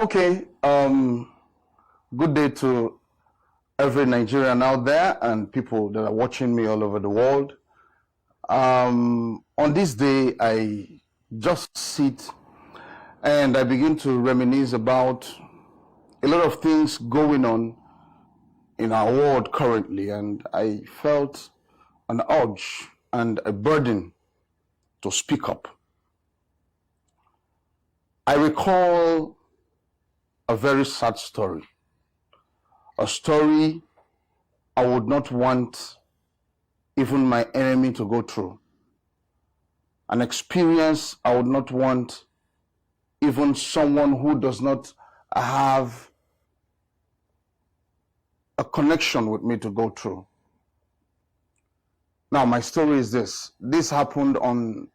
Okay, good day to every Nigerian out there and people that are watching me all over the world. On this day, I just sit and I begin to reminisce about a lot of things going on in our world currently, and I felt an urge and a burden to speak up. I recall a very sad story, a story I would not want even my enemy to go through, an experience I would not want even someone who does not have a connection with me to go through. Now, my story is this. This happened on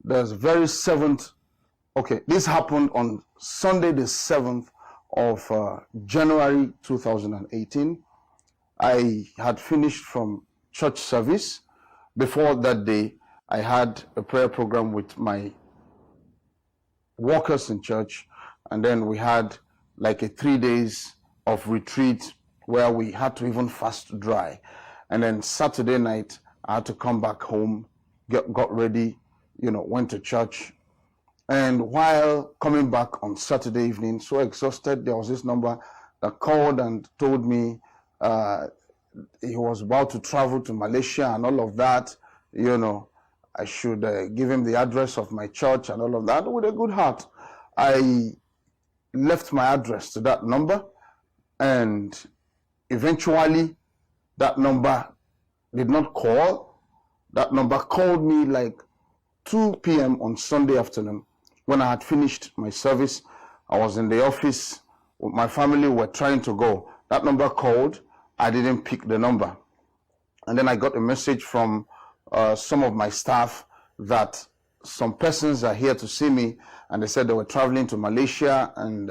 the very 7th. Okay, this happened on Sunday, the 7th of January 2018. I had finished from church service. Before that day, I had a prayer program with my workers in church, and then we had like a 3 days of retreat where we had to even fast dry. And then Saturday night, I had to come back home, got ready, went to church. And while coming back on Saturday evening, so exhausted, there was this number that called and told me he was about to travel to Malaysia and all of that. I should give him the address of my church and all of that. With a good heart, I left my address to that number, and eventually that number did not call. That number called me like 2 p.m. on Sunday afternoon. When I had finished my service, I was in the office with my family, were trying to go. That number called, I didn't pick the number. And then I got a message from some of my staff that some persons are here to see me, and they said they were traveling to Malaysia and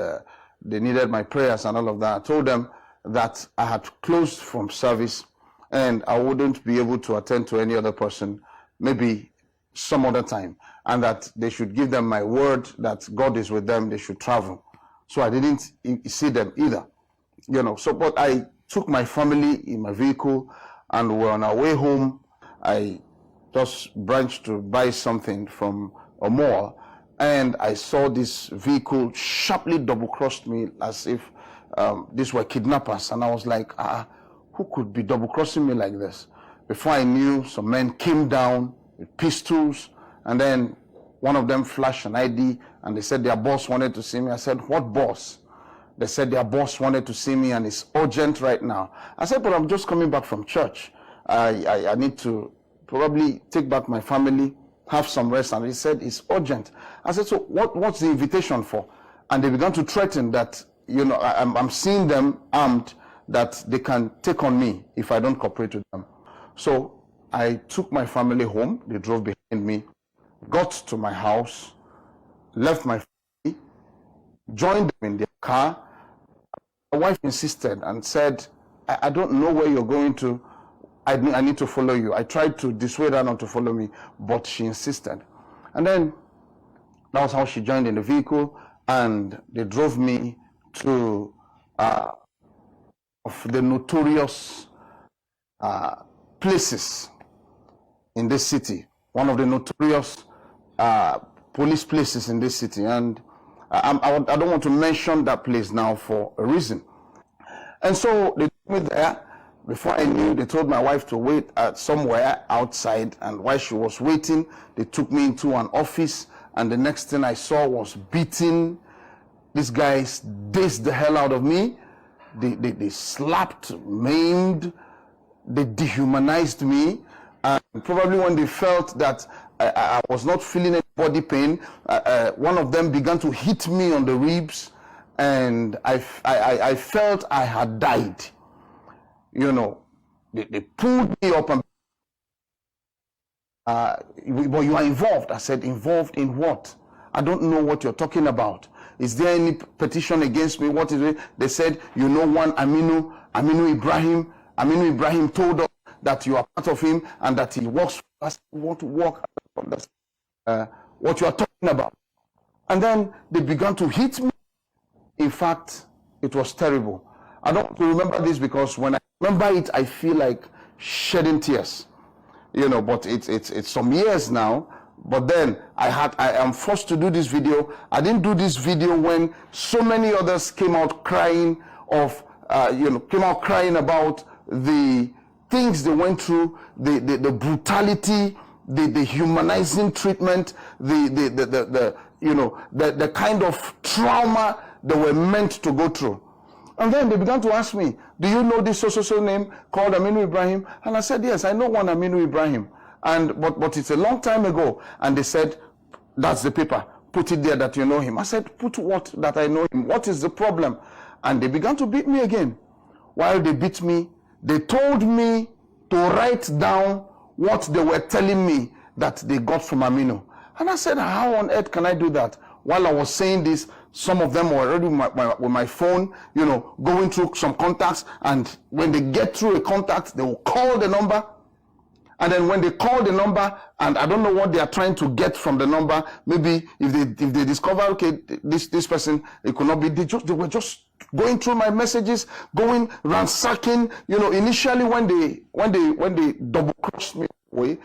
they needed my prayers and all of that. I told them that I had closed from service and I wouldn't be able to attend to any other person, maybe some other time, and that they should give them my word that God is with them, they should travel. So I didn't see them either, but I took my family in my vehicle and we're on our way home. I just branched to buy something from a mall, and I saw this vehicle sharply double-crossed me as if these were kidnappers, and I was like, who could be double-crossing me like this? Before I knew, some men came down with pistols, and then one of them flashed an ID, and they said their boss wanted to see me. I said, what boss? They said their boss wanted to see me and it's urgent right now. I said, but I'm just coming back from church. I need to probably take back my family, have some rest. And he said, it's urgent. I said, so what's the invitation for? And they began to threaten that, I'm seeing them armed, that they can take on me if I don't cooperate with them. So I took my family home. They drove behind me, got to my house, left my family, joined them in their car. My wife insisted and said, I don't know where you're going to. I need to follow you. I tried to dissuade her not to follow me, but she insisted. And then that was how she joined in the vehicle, and they drove me to of the notorious places in this city, one of the notorious police places in this city. And I don't want to mention that place now for a reason. And so they took me there. Before I knew, they told my wife to wait somewhere outside, and while she was waiting, they took me into an office, and the next thing I saw was beating. These guys dazed the hell out of me. They slapped, maimed, they dehumanized me. And probably when they felt that I was not feeling any body pain, one of them began to hit me on the ribs, and I felt I had died. They pulled me up and but you are involved. I said, involved in what? I don't know what you're talking about. Is there any petition against me? What is it? They said, one Aminu Ibrahim. Aminu Ibrahim told us that you are part of him and that he works for us. Want to work what you are talking about. And then they began to hit me In fact, it was terrible. I don't remember this because when I remember it, I feel like shedding tears. You know, but it's some years now. But then I am forced to do this video. I didn't do this video when so many others came out crying came out crying about the things they went through, the brutality, the humanizing treatment, the kind of trauma they were meant to go through. And then they began to ask me, do you know this so name called Aminu Ibrahim? And I said, yes, I know one Aminu Ibrahim. But it's a long time ago. And they said, that's the paper. Put it there that you know him. I said, put what that I know him? What is the problem? And they began to beat me again. While they beat me, they told me to write down what they were telling me that they got from Aminu. And I said, how on earth can I do that? While I was saying this, some of them were already with my phone, going through some contacts. And when they get through a contact, they will call the number. And then when they call the number, and I don't know what they are trying to get from the number, maybe if they discover, okay, this person, it could not be, they were just going through my messages, going ransacking. Initially when they double crossed me away,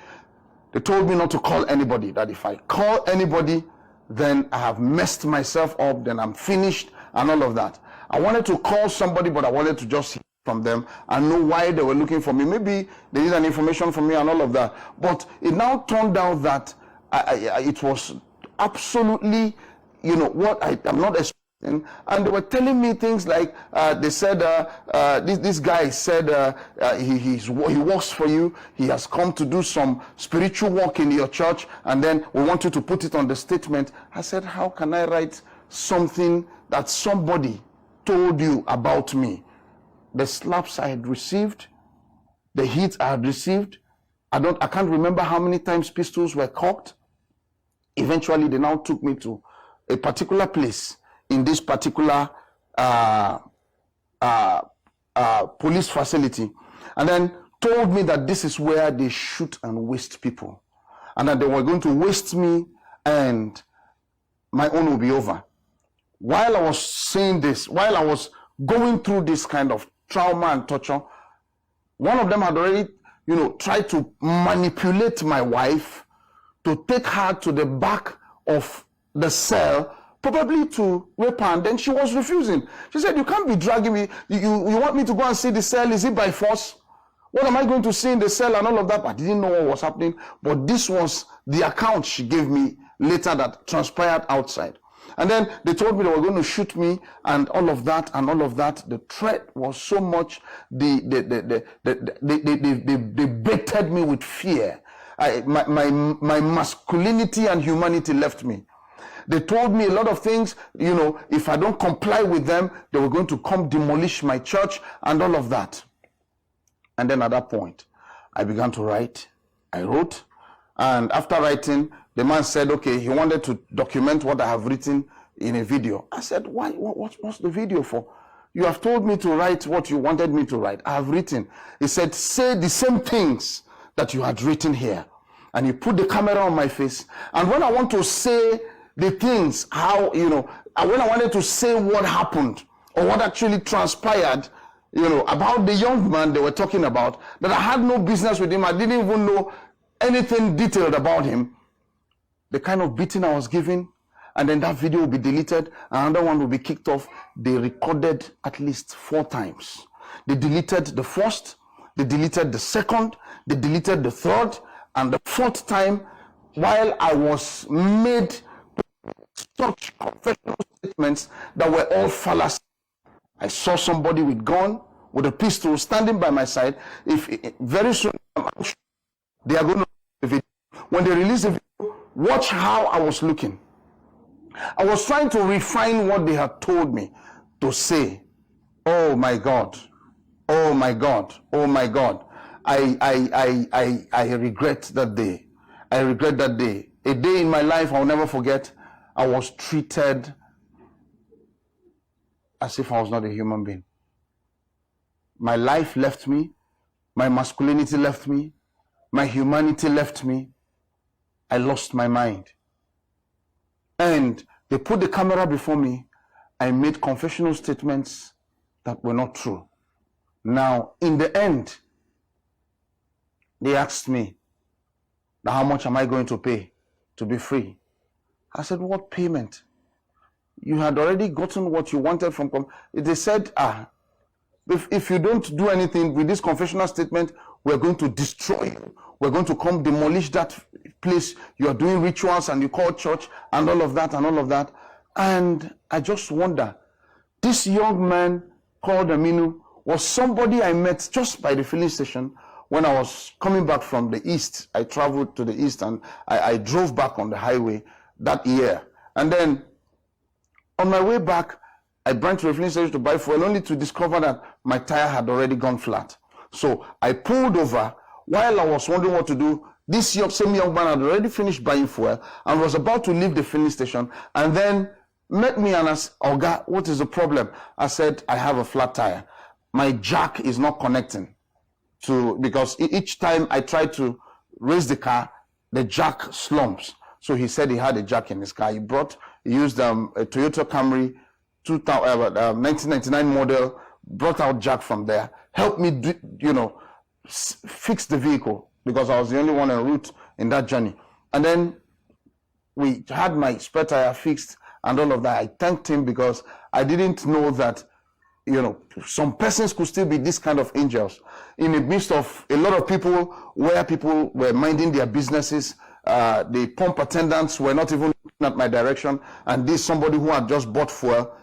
they told me not to call anybody, that if I call anybody, then I have messed myself up, then I'm finished, and all of that. I wanted to call somebody, but I wanted to just hear from them and know why they were looking for me. Maybe they need an information from me and all of that. But it now turned out that it was absolutely, what I'm not expecting. And they were telling me things like, they said, this guy said he works for you. He has come to do some spiritual work in your church, and then we want you to put it on the statement. I said, how can I write something that somebody told you about me? The slaps I had received, the hits I had received, I can't remember how many times pistols were cocked. Eventually, they now took me to a particular place in this particular police facility, and then told me that this is where they shoot and waste people, and that they were going to waste me and my own will be over. While I was saying this, while I was going through this kind of trauma and torture, one of them had already, tried to manipulate my wife to take her to the back of the cell, probably to rape her, and then she was refusing. She said, you can't be dragging me. You want me to go and see the cell? Is it by force? What am I going to see in the cell and all of that? I didn't know what was happening, but this was the account she gave me later that transpired outside. And then they told me they were going to shoot me and all of that and all of that. The threat was so much, they baited me with fear. My masculinity and humanity left me. They told me a lot of things, if I don't comply with them, they were going to come demolish my church and all of that. And then at that point, I began to write. I wrote, and after writing, the man said, okay, he wanted to document what I have written in a video. I said, why? What's the video for? You have told me to write what you wanted me to write. I have written. He said, say the same things that you had written here. And he put the camera on my face. And when I want to say the things, when I wanted to say what happened or what actually transpired, about the young man they were talking about, that I had no business with him. I didn't even know anything detailed about him. The kind of beating I was given, and then that video will be deleted, another one will be kicked off. They recorded at least 4 times. They deleted the first, they deleted the second, they deleted the third, and the 4th time, while I was made such confessional statements that were all fallacy. I saw somebody with gun, with a pistol, standing by my side. Very soon, they are going to release the video. When they release the video, watch how I was looking. I was trying to refine what they had told me to say. Oh my God. Oh my God. Oh my God. I regret that day. I regret that day. A day in my life I'll never forget. I was treated as if I was not a human being. My life left me. My masculinity left me. My humanity left me. I lost my mind. And they put the camera before me, I made confessional statements that were not true. Now, in the end, they asked me, how much am I going to pay to be free? I said, what payment? You had already gotten what you wanted from... They said, if you don't do anything with this confessional statement, we're going to destroy you. We're going to come demolish that place. You are doing rituals and you call church and all of that and all of that. And I just wonder, this young man called Aminu was somebody I met just by the filling station when I was coming back from the east. I traveled to the east and I drove back on the highway that year. And then on my way back, I went to the filling station to buy fuel, only to discover that my tire had already gone flat. So I pulled over. While I was wondering what to do, this same young man had already finished buying fuel and was about to leave the filling station, and then met me and asked, Oga, what is the problem? I said, I have a flat tire. My jack is not connecting because each time I try to raise the car, the jack slumps. So he said he had a jack in his car. He used a Toyota Camry 1999 model, brought out jack from there, helped me fix the vehicle because I was the only one en route in that journey. And then we had my spare tire fixed and all of that. I thanked him because I didn't know that, some persons could still be this kind of angels in the midst of a lot of people where people were minding their businesses. The pump attendants were not even looking at my direction. And this somebody who had just bought fuel,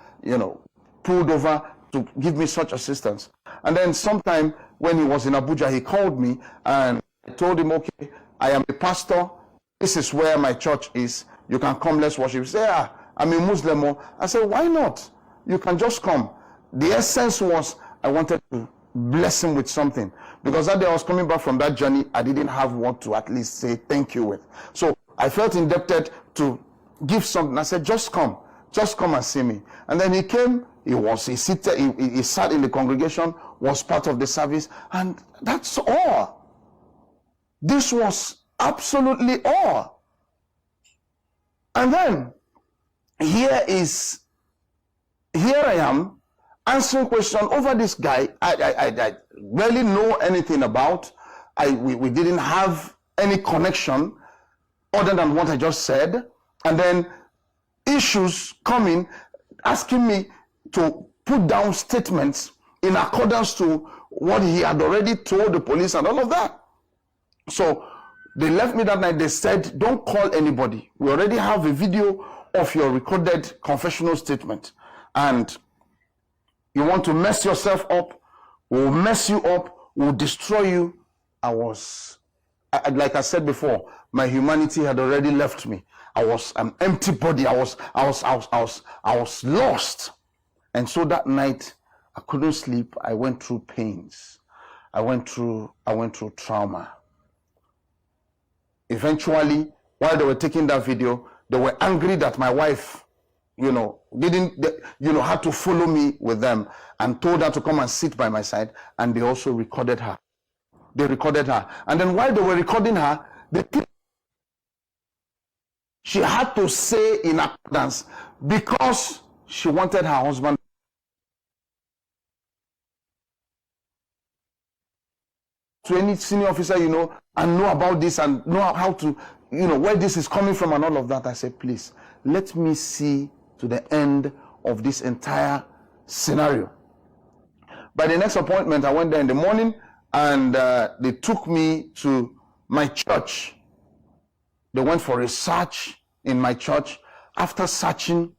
pulled over to give me such assistance. And then sometime when he was in Abuja, he called me and I told him, okay, I am a pastor. This is where my church is. You can come, let's worship. He said, I'm a Muslim. I said, why not? You can just come. The essence was I wanted to bless him with something. Because that day I was coming back from that journey, I didn't have what to at least say thank you with. So I felt indebted to give something. I said, just come and see me. And then he came. He sat in the congregation, was part of the service, and that's all. This was absolutely all. And then here I am answering questions over this guy I barely know anything about. We didn't have any connection other than what I just said. And then issues coming, asking me to put down statements in accordance to what he had already told the police and all of that. So they left me that night. They said, don't call anybody. We already have a video of your recorded confessional statement. And you want to mess yourself up, we'll mess you up, we'll destroy you. Like I said before, my humanity had already left me. I was an empty body. I was lost. And so that night, I couldn't sleep. I went through pains. I went through trauma. Eventually, while they were taking that video, they were angry that my wife, had to follow me with them and told her to come and sit by my side. And they also recorded her. They recorded her. And then while they were recording her, she had to say in accordance because she wanted her husband to any senior officer, and know about this and know how to, where this is coming from and all of that. I said, please, let me see to the end of this entire scenario. By the next appointment, I went there in the morning and they took me to my church. They went for a search in my church. After searching,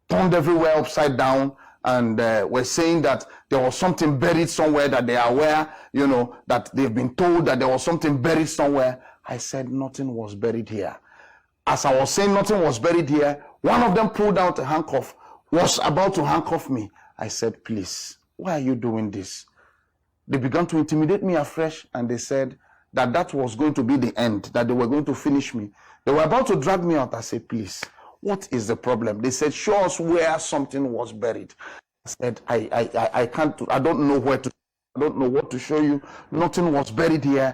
turned everywhere upside down, and were saying that there was something buried somewhere, that they are aware, that they've been told that there was something buried somewhere. I said nothing was buried here. As I was saying nothing was buried here, one of them pulled out a handcuff, was about to handcuff me. I said, please, why are you doing this? They began to intimidate me afresh, and they said that was going to be the end, that they were going to finish me. They were about to drag me out. I said, please, what is the problem? They said, show us where something was buried. I said, I can't, I don't know where to, I don't know what to show you. Nothing was buried here.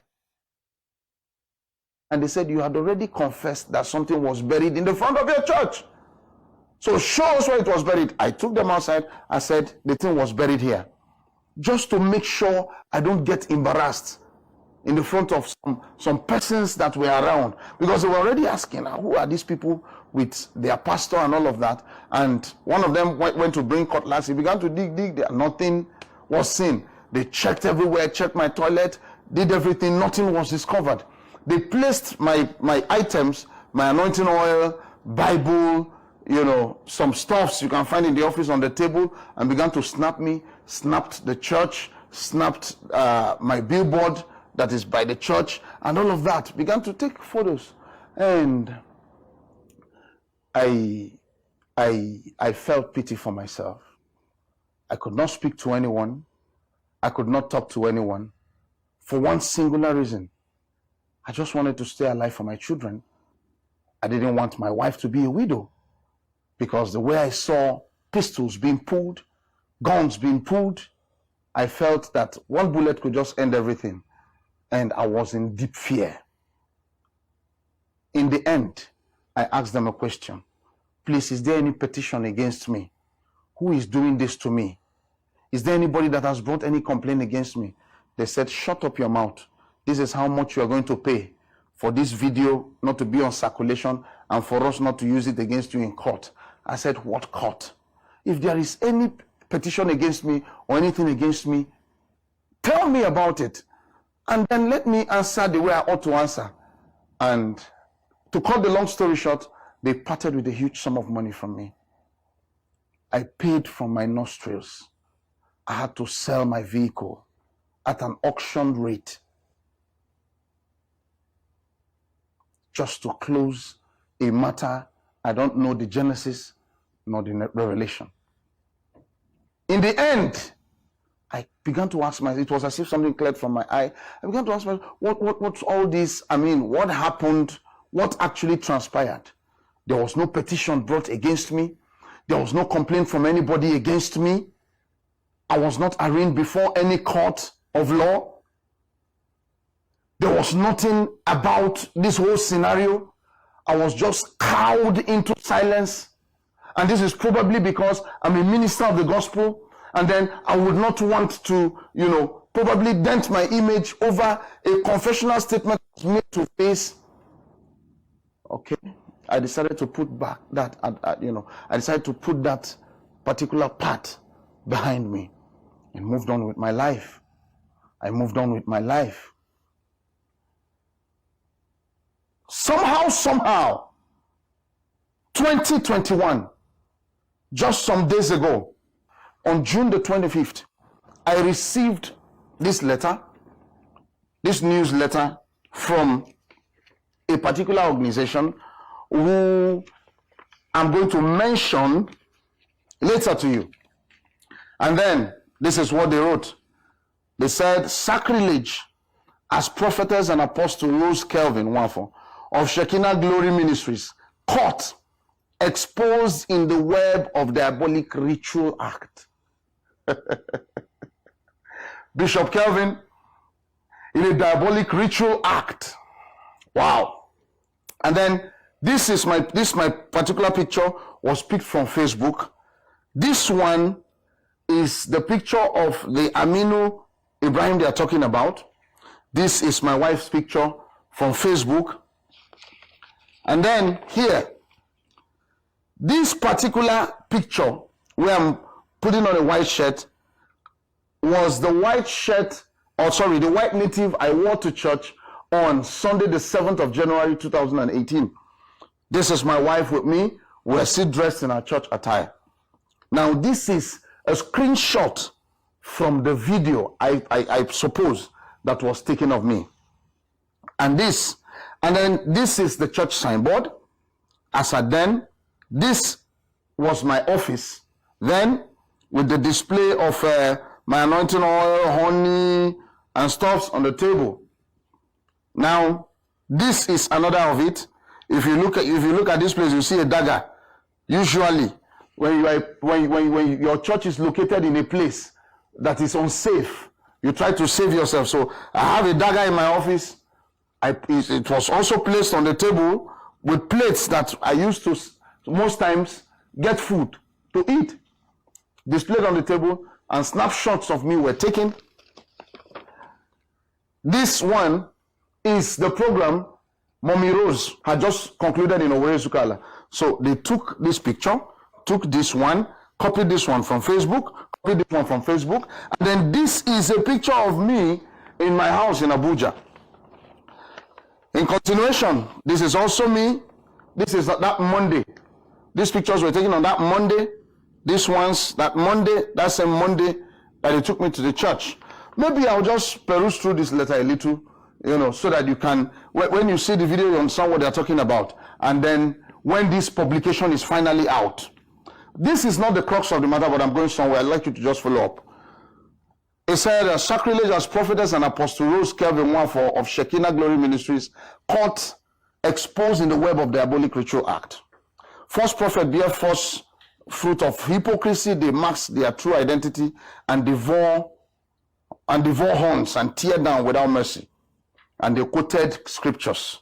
And they said, you had already confessed that something was buried in the front of your church. So show us where it was buried. I took them outside. I said, the thing was buried here. Just to make sure I don't get embarrassed in the front of some persons that were around. Because they were already asking, who are these people with their pastor and all of that? And one of them went to bring cutlass. He began to dig there. Nothing was seen. They checked everywhere, checked my toilet, did everything. Nothing was discovered. They placed my items, my anointing oil, Bible, some stuffs you can find in the office on the table, and began to snap me, snapped the church, snapped my billboard that is by the church, and all of that. Began to take photos. And I felt pity for myself. I could not speak to anyone. I could not talk to anyone for one singular reason. I just wanted to stay alive for my children. I didn't want my wife to be a widow, because the way I saw pistols being pulled, guns being pulled, I felt that one bullet could just end everything. And I was in deep fear. In the end, I asked them a question. Please, is there any petition against me? Who is doing this to me? Is there anybody that has brought any complaint against me? They said, shut up your mouth. This is how much you are going to pay for this video not to be on circulation and for us not to use it against you in court. I said, what court? If there is any petition against me or anything against me, tell me about it. And then let me answer the way I ought to answer. And to cut the long story short, they parted with a huge sum of money from me. I paid from my nostrils. I had to sell my vehicle at an auction rate just to close a matter I don't know the genesis nor the revelation. In the end, I began to ask myself, it was as if something cleared from my eye. I began to ask myself, what's all this? What happened? What actually transpired? There was no petition brought against me. There was no complaint from anybody against me. I was not arraigned before any court of law. There was nothing about this whole scenario. I was just cowed into silence. And this is probably because I'm a minister of the gospel. And then I would not want to, probably dent my image over a confessional statement made to face. Okay. I decided to put back that, I decided to put that particular part behind me and moved on with my life. I moved on with my life. Somehow, 2021, just some days ago, on June the 25th, I received this letter, this newsletter from a particular organization who I'm going to mention later to you. And then this is what they wrote. They said, sacrilege as Prophetess and Apostle Rose Kelvin Nwafor of Shekinah Glory Ministries caught, exposed in the web of diabolic ritual act. Bishop Kelvin in a diabolic ritual act. Wow. And then this my particular picture was picked from Facebook. This one is the picture of the Aminu Ibrahim they are talking about. This is my wife's picture from Facebook. And then here, this particular picture where I'm putting on a white shirt was the white shirt, the white native I wore to church on Sunday the 7th of January 2018. This is my wife with me. We're still dressed in our church attire. Now this is a screenshot from the video I suppose that was taken of me. And then this is the church signboard. As at then, this was my office. Then, with the display of my anointing oil, honey, and stuffs on the table. Now, this is another of it. If you look at this place, you see a dagger. Usually, when your church is located in a place that is unsafe, you try to save yourself. So I have a dagger in my office. It was also placed on the table with plates that I used to most times get food to eat. Displayed on the table, and snapshots of me were taken. This one is the program Mommy Rose had just concluded in Owerri Zukala. So they took this picture, took this one, copied this one from Facebook, copied this one from Facebook, and then this is a picture of me in my house in Abuja. In continuation, this is also me. This is that Monday. These pictures were taken on that Monday. This one's that Monday, that same Monday that they took me to the church. Maybe I'll just peruse through this letter a little, so that you can, when you see the video, you understand what they're talking about. And then when this publication is finally out. This is not the crux of the matter, but I'm going somewhere. I'd like you to just follow up. It said, sacrilege as prophetess and apostle Rose Kelvin Nwafor of Shekinah Glory Ministries caught exposed in the web of diabolic ritual act. False prophet bear false fruit of hypocrisy. They mask their true identity and devour horns and tear down without mercy. And they quoted scriptures.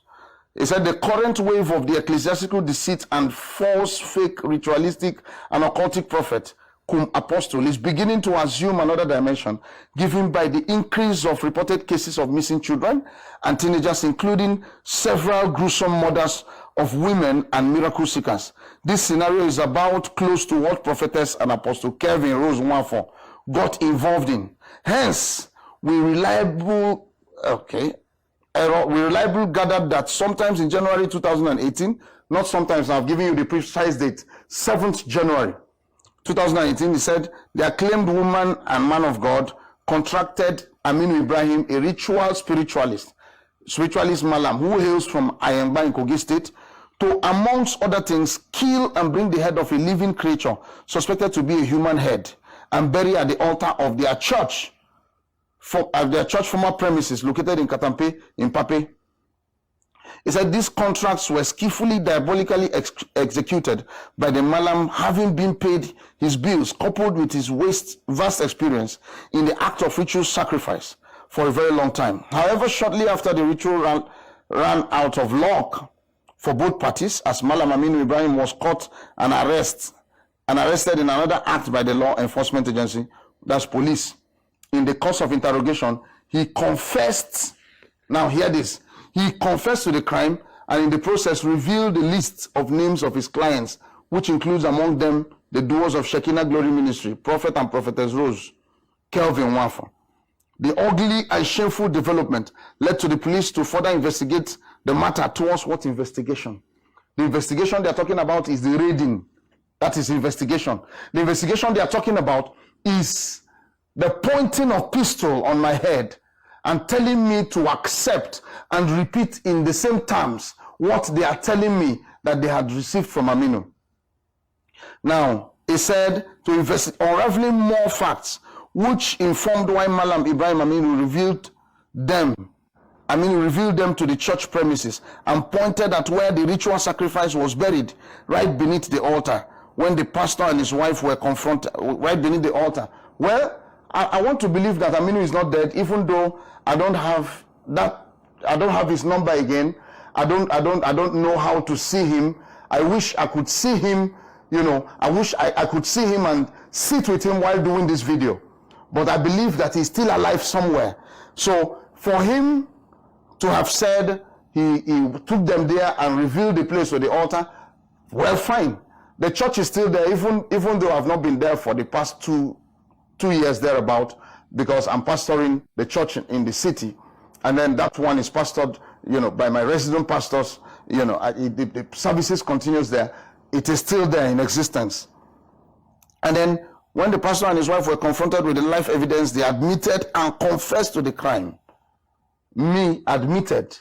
It said the current wave of the ecclesiastical deceit and false, fake, ritualistic, and occultic prophet, cum apostle, is beginning to assume another dimension, given by the increase of reported cases of missing children and teenagers, including several gruesome murders of women and miracle seekers. This scenario is about close to what Prophetess and Apostle Kelvin Rose Nwafor got involved in. Hence, we reliably gathered that sometimes in January 2018, not sometimes, I've given you the precise date, 7th January 2018, he said, the acclaimed woman and man of God contracted Aminu Ibrahim, a ritual spiritualist Malam, who hails from Ayemba in Kogi State, to, amongst other things, kill and bring the head of a living creature suspected to be a human head and bury at the altar of their church, former premises located in Katampe, in Pape. He said these contracts were skillfully, diabolically executed by the Malam, having been paid his bills, coupled with his vast experience in the act of ritual sacrifice for a very long time. However, shortly after the ritual ran out of luck for both parties, as Malam Aminu Ibrahim was caught and arrested in another act by the law enforcement agency, that's police. In the course of interrogation, he confessed. Now hear this. He confessed to the crime and in the process revealed the list of names of his clients, which includes among them the duos of Shekinah Glory Ministry, Prophet and Prophetess Rose Kelvin Nwafor. The ugly and shameful development led to the police to further investigate the matter. Towards what investigation? The investigation they are talking about is the raiding. That is investigation. The investigation they are talking about is the pointing of pistol on my head and telling me to accept and repeat in the same terms what they are telling me that they had received from Aminu. Now, he said to investigate, unraveling more facts, which informed why Malam Ibrahim Aminu revealed them to the church premises and pointed at where the ritual sacrifice was buried, right beneath the altar, when the pastor and his wife were confronted, right beneath the altar. Well, I want to believe that Aminu is not dead, even though I don't have his number again. I don't know how to see him. I wish I could see him, I wish I could see him and sit with him while doing this video. But I believe that he's still alive somewhere. So for him to have said he took them there and revealed the place to the altar, well, fine. The church is still there, even though I've not been there for the past two years thereabout, because I'm pastoring the church in the city, and then that one is pastored, by my resident pastors. The services continues there. It is still there in existence. And then when the pastor and his wife were confronted with the life evidence, they admitted and confessed to the crime. Me admitted.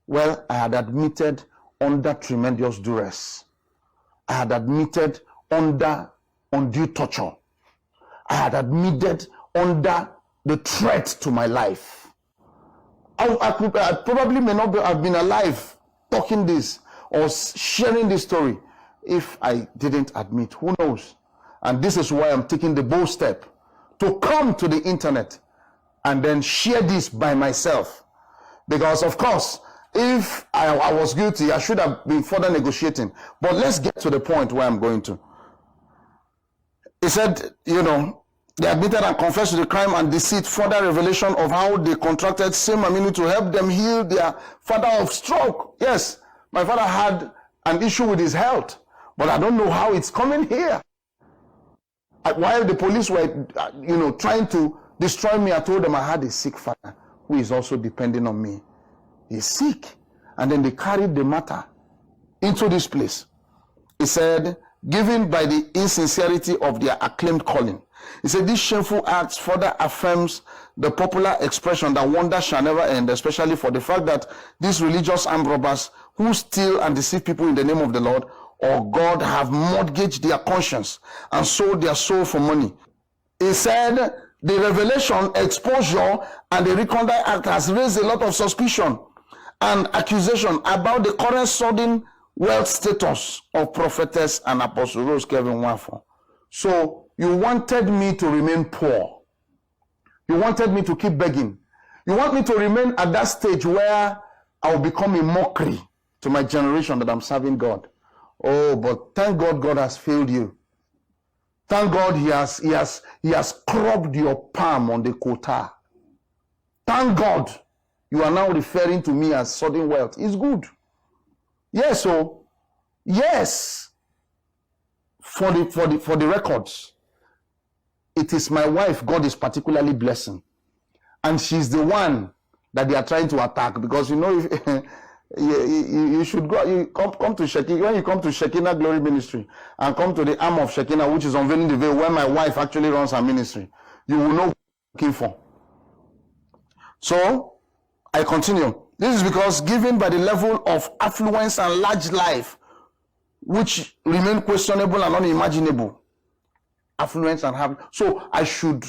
Well, I had admitted under tremendous duress. I had admitted under undue torture. I had admitted under the threat to my life. I probably may not have been alive talking this or sharing this story if I didn't admit. Who knows? And this is why I'm taking the bold step to come to the internet and then share this by myself. Because, of course, if I was guilty, I should have been further negotiating. But let's get to the point where I'm going to. He said, you know, they admitted and confessed to the crime and deceit, further revelation of how they contracted same Aminu to help them heal their father of stroke. Yes, my father had an issue with his health, but I don't know how it's coming here. While the police were, you know, trying to destroy me, I told them I had a sick father who is also depending on me. He's sick. And then they carried the matter into this place. He said, given by the insincerity of their acclaimed calling. He said, this shameful act further affirms the popular expression that wonder shall never end, especially for the fact that these religious armed robbers who steal and deceive people in the name of the Lord or God have mortgaged their conscience and sold their soul for money. He said, the revelation, exposure, and the recondite act has raised a lot of suspicion and accusation about the current sudden wealth status of Prophetess and Apostle Rose Kelvin Nwafor. So you wanted me to remain poor. You wanted me to keep begging. You want me to remain at that stage where I will become a mockery to my generation that I'm serving God. Oh, but thank God God has failed you. Thank God he has cropped your palm on the quota. Thank God you are now referring to me as sudden wealth. It's good. Yes, so yes. For the records, it is my wife God is particularly blessing. And she's the one that they are trying to attack, because you know, if you should go, you come to Shekinah. When you come to Shekinah Glory Ministry and come to the arm of Shekinah, which is unveiling the veil, where my wife actually runs her ministry, you will know what you're looking for. So I continue. This is because given by the level of affluence and large life, which remain questionable and unimaginable, affluence and have, so I should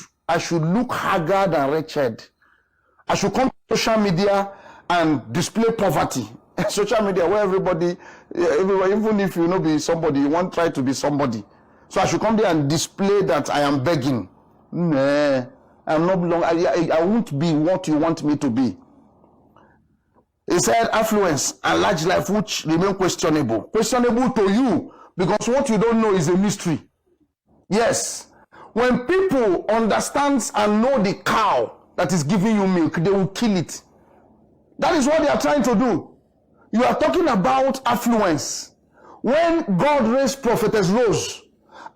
look haggard and wretched. I should come to social media and display poverty. Social media where everybody, even if you know be somebody, you won't try to be somebody. So I should come there and display that I am begging. Nah, I'm not long. I won't be what you want me to be. He said affluence and large life which remain questionable. Questionable to you because what you don't know is a mystery. Yes. When people understand and know the cow that is giving you milk, they will kill it. That is what they are trying to do. You are talking about affluence. When God raised Prophetess Rose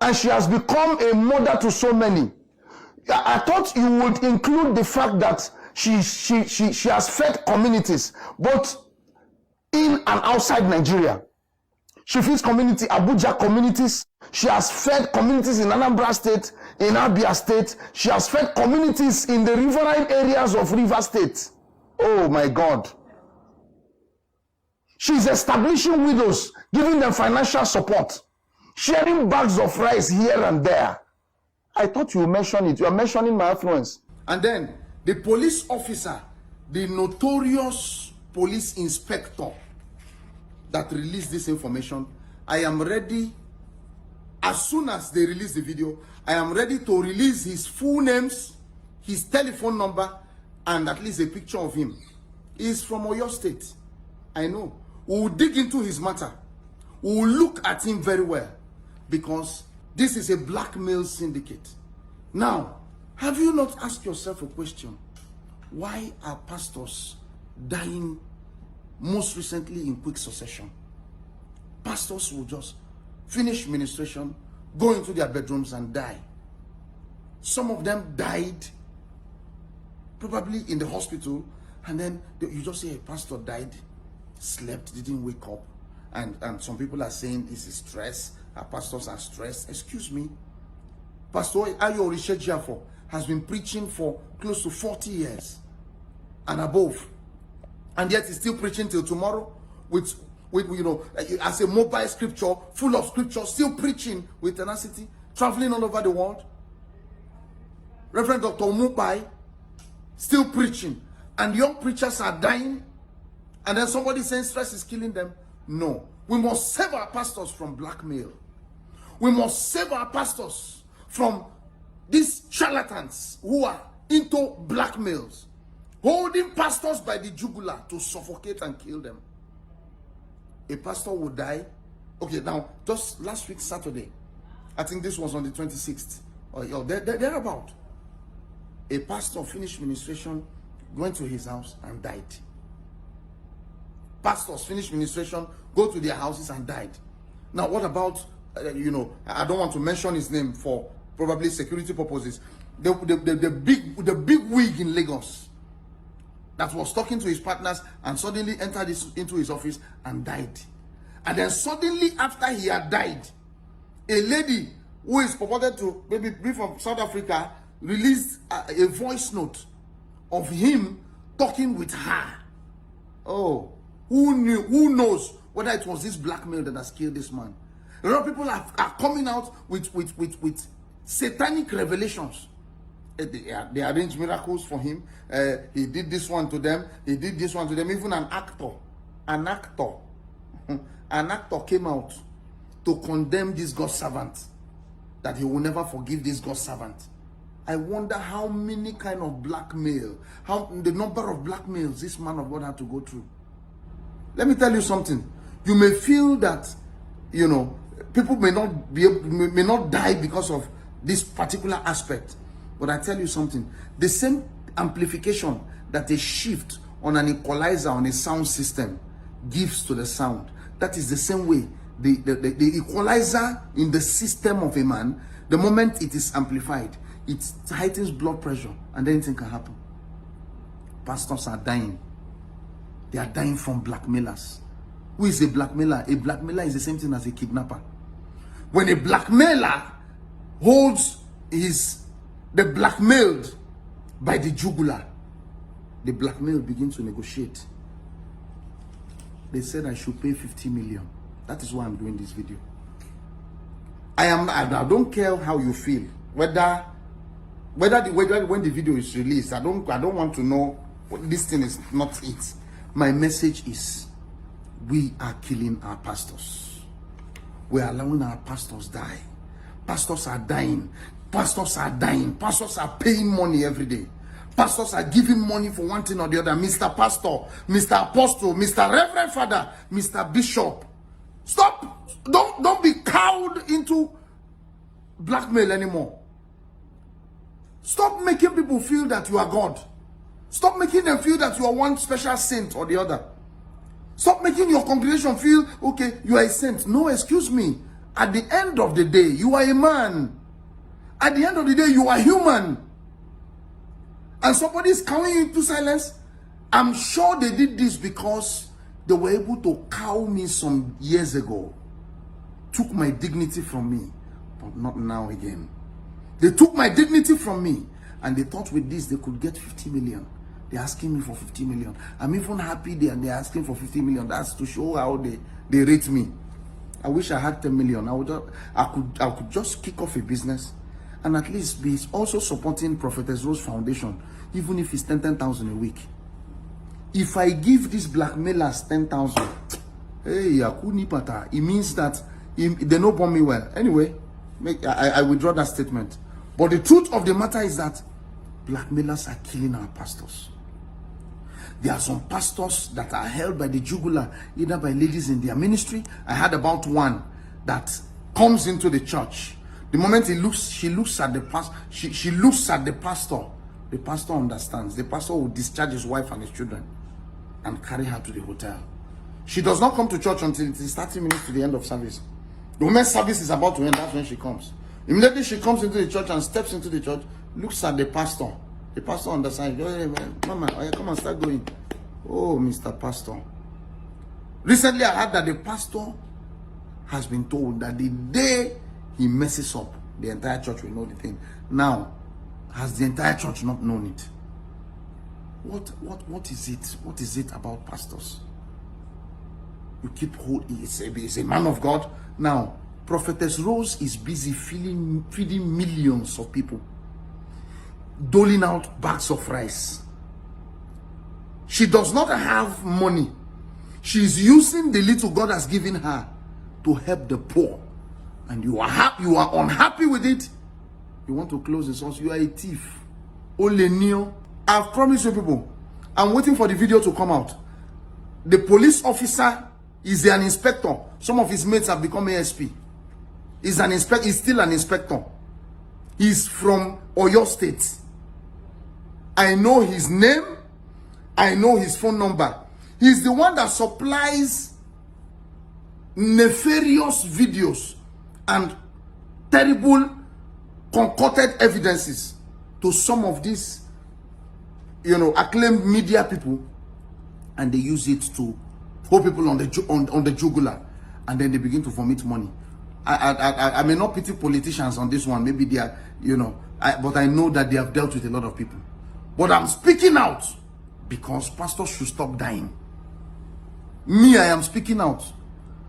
and she has become a mother to so many, I thought you would include the fact that she has fed communities, both in and outside Nigeria. She feeds community, Abuja communities. She has fed communities in Anambra State, in Abia State. She has fed communities in the riverine areas of River State. Oh my God. She's establishing widows, giving them financial support, sharing bags of rice here and there. I thought you mentioned it. You are mentioning my affluence. And then the police officer, the notorious police inspector that released this information, I am ready, as soon as they release the video, I am ready to release his full names, his telephone number, and at least a picture of him. He's from Oyo State. I know. We will dig into his matter. We will look at him very well, because this is a blackmail syndicate. Now, have you not asked yourself a question? Why are pastors dying most recently in quick succession? Pastors will just finish ministration, go into their bedrooms and die. Some of them died probably in the hospital, and then you just say a pastor died, slept, didn't wake up, and some people are saying this is stress. Our pastors are stressed. Excuse me. Pastor Ayo Rishejiafo has been preaching for close to 40 years and above, and yet he's still preaching till tomorrow with you know, as a mobile scripture, full of scripture, still preaching with tenacity, traveling all over the world. Reverend Dr. Umupai still preaching, and young preachers are dying, and then somebody saying stress is killing them. No, we must save our pastors from blackmail. We must save our pastors from these charlatans who are into blackmails, holding pastors by the jugular to suffocate and kill them. A pastor will die. Okay, now, just last week, Saturday, I think this was on the 26th or thereabout. A pastor finished ministration, went to his house and died. Pastors finish ministration, go to their houses and died. Now, what about, I don't want to mention his name for probably security purposes. The big wig in Lagos that was talking to his partners and suddenly entered into his office and died. And then suddenly after he had died, a lady who is purported to maybe be from South Africa released a voice note of him talking with her. Oh. Who knows whether it was this blackmail that has killed this man? A lot of people are coming out with satanic revelations. They arranged miracles for him. He did this one to them. He did this one to them. Even an actor came out to condemn this God's servant, that he will never forgive this God's servant. I wonder how many kind of blackmail, the number of blackmails this man of God had to go through. Let me tell you something. You may feel that, people may not die because of this particular aspect. But I tell you something. The same amplification that a shift on an equalizer on a sound system gives to the sound, that is the same way the equalizer in the system of a man, the moment it is amplified, it heightens blood pressure and anything can happen. Pastors are dying. They are dying from blackmailers. Who is a blackmailer? A blackmailer is the same thing as a kidnapper. When a blackmailer holds the blackmailed by the jugular, the blackmail begins to negotiate. They said I should pay 50 million. That is why I'm doing this video. I don't care how you feel. Whether when the video is released, I don't want to know. This thing is not it. My message is, we are killing our pastors. We are allowing our pastors die. Pastors are dying. Pastors are dying. Pastors are paying money every day. Pastors are giving money for one thing or the other. Mr. Pastor, Mr. Apostle, Mr. Reverend Father, Mr. Bishop. Stop. Don't be cowed into blackmail anymore. Stop making people feel that you are God. Stop making them feel that you are one special saint or the other. Stop making your congregation feel, okay, you are a saint. No, excuse me. At the end of the day, you are a man. At the end of the day, you are human. And somebody is cowing you into silence. I'm sure they did this because they were able to cow me some years ago. Took my dignity from me, but not now again. They took my dignity from me, and they thought with this they could get 50 million. They're asking me for 50 million. I'm even happy they're asking for 50 million. That's to show how they rate me. I wish I had 10 million. I could just kick off a business and at least be also supporting Prophetess Rose Foundation, even if it's 10,000 a week. If I give these blackmailers 10,000, hey, it means that they don't bomb me well. Anyway, I withdraw that statement. But the truth of the matter is that blackmailers are killing our pastors. There are some pastors that are held by the jugular, either by ladies in their ministry. I heard about one that comes into the church. The moment she looks at the pastor, she looks at the pastor. The pastor understands. The pastor will discharge his wife and his children and carry her to the hotel. She does not come to church until it is 30 minutes to the end of service. The moment service is about to end, that's when she comes. Immediately she comes into the church and steps into the church, looks at the pastor. The pastor understands. Oh, hey, man, Mama, come and start going. Oh, Mr. Pastor. Recently, I heard that the pastor has been told that the day he messes up, the entire church will know the thing. Now, has the entire church not known it? What is it? What is it about pastors? You keep holding. He's a man of God. Now, Prophetess Rose is busy feeding millions of people, doling out bags of rice. She does not have money. She is using the little God has given her to help the poor. And you are happy, you are unhappy with it. You want to close the source. You are a thief. Only Neo. I've promised you people, I'm waiting for the video to come out. The police officer is an inspector. Some of his mates have become ASP. He's an inspector. He's still an inspector. He's from Oyo State. I know his name. I know his phone number. He's the one that supplies nefarious videos and terrible concocted evidences to some of these, acclaimed media people, and they use it to hold people on the jugular, and then they begin to vomit money. I may not pity politicians on this one. Maybe they are, but I know that they have dealt with a lot of people. But I'm speaking out because pastors should stop dying. Me, I am speaking out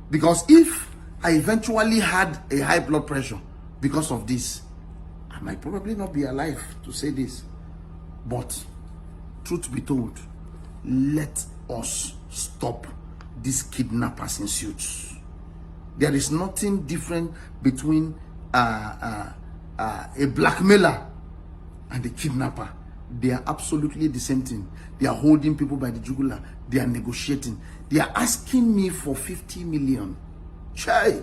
because if I eventually had a high blood pressure because of this, I might probably not be alive to say this. But truth be told, let us stop these kidnappers in suits. There is nothing different between a blackmailer and a kidnapper. They are absolutely the same thing. They are holding people by the jugular. They are negotiating. They are asking me for 50 million. Chai,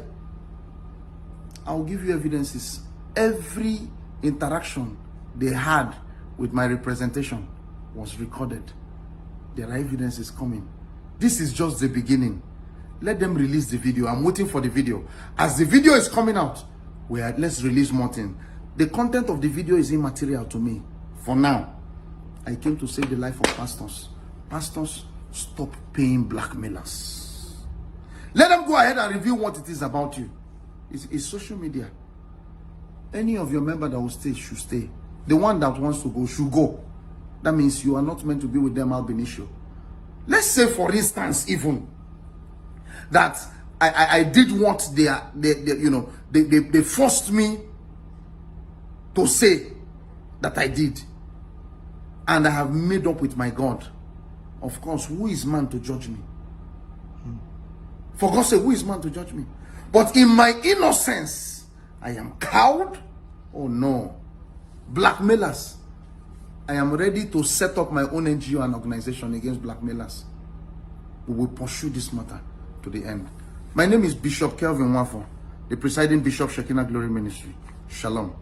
I'll give you evidences. Every interaction they had with my representation was recorded. There are evidences coming. This is just the beginning. Let them release the video. I'm waiting for the video. As the video is coming out, let's release more things. The content of the video is immaterial to me. For now, I came to save the life of pastors. Pastors, stop paying blackmailers. Let them go ahead and reveal what it is about you. It's social media. Any of your members that will stay should stay. The one that wants to go should go. That means you are not meant to be with them ab initio. Let's say, for instance, even that I did what they forced me to say that I did, and I have made up with my God. Of course, who is man to judge me? For God's sake, who is man to judge me? But in my innocence, I am cowed. Oh no. Blackmailers. I am ready to set up my own NGO and organization against blackmailers. We will pursue this matter to the end. My name is Bishop Kelvin Nwafor, the presiding Bishop Shekinah Glory Ministry. Shalom.